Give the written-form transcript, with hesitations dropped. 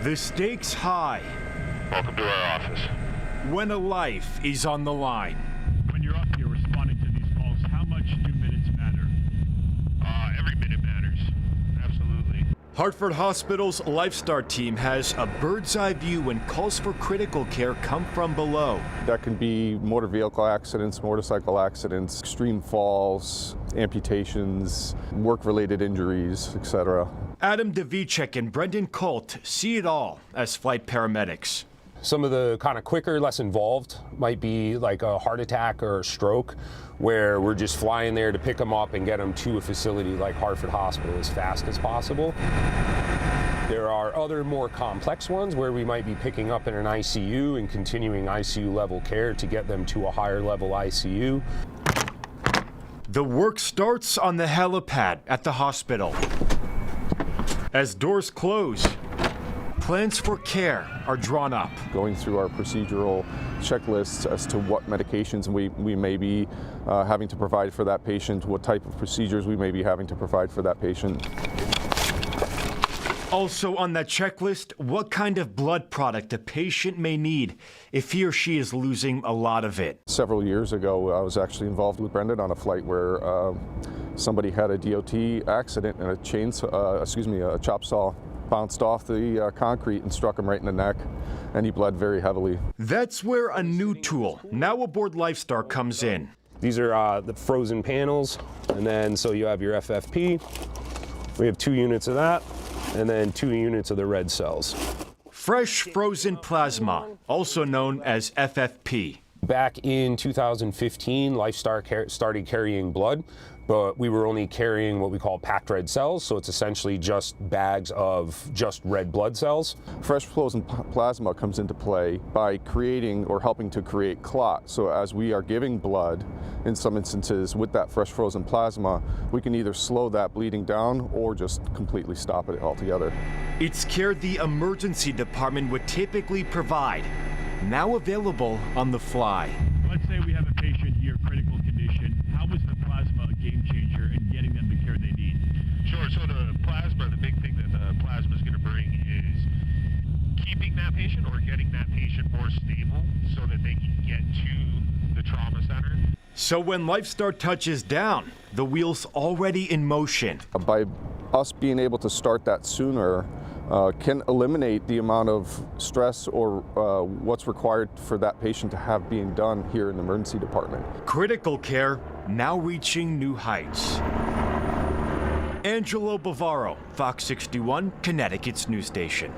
The stakes high. Welcome to our office. When a life is on the line. When you're up here responding to these calls, how much do minutes matter? Every minute matters. Absolutely. Hartford Hospital's LifeStar team has a bird's eye view when calls for critical care come from below. That can be motor vehicle accidents, motorcycle accidents, extreme falls, amputations, work-related injuries, etc. Adam Devicek and Brendan Colt see it all as flight paramedics. Some of the kind of quicker, less involved might be like a heart attack or a stroke, where we're just flying there to pick them up and get them to a facility like Hartford Hospital as fast as possible. There are other more complex ones where we might be picking up in an ICU and continuing ICU level care to get them to a higher level ICU. The work starts on the helipad at the hospital. As doors close, plans for care are drawn up. Going through our procedural checklists as to what medications we may be having to provide for that patient, what type of procedures we may be having to provide for that patient. Also on that checklist, what kind of blood product a patient may need if he or she is losing a lot of it. Several years ago, I was actually involved with Brendan on a flight where somebody had a DOT accident and a chop saw bounced off the concrete and struck him right in the neck, and he bled very heavily. That's where a new tool, now aboard LifeStar, comes in. These are the frozen panels, and then so you have your FFP. We have 2 units of that, and then 2 units of the red cells. Fresh frozen plasma, also known as FFP. Back in 2015, LifeStar started carrying blood, but we were only carrying what we call packed red cells, so it's essentially just bags of just red blood cells. Fresh frozen plasma comes into play by creating or helping to create clot. So as we are giving blood, in some instances with that fresh frozen plasma, we can either slow that bleeding down or just completely stop it altogether. It's care the emergency department would typically provide, now available on the fly. Let's say we have a patient here, critical condition. How is the plasma a game changer in getting them the care they need? Sure, so the plasma, the big thing that the plasma is going to bring is keeping that patient or getting that patient more stable so that they can get to the trauma center. So when LifeStar touches down, the wheel's already in motion. By us being able to start that sooner, can eliminate the amount of stress or what's required for that patient to have being done here in the emergency department. Critical care now reaching new heights. Angelo Bavaro, Fox 61, Connecticut's news station.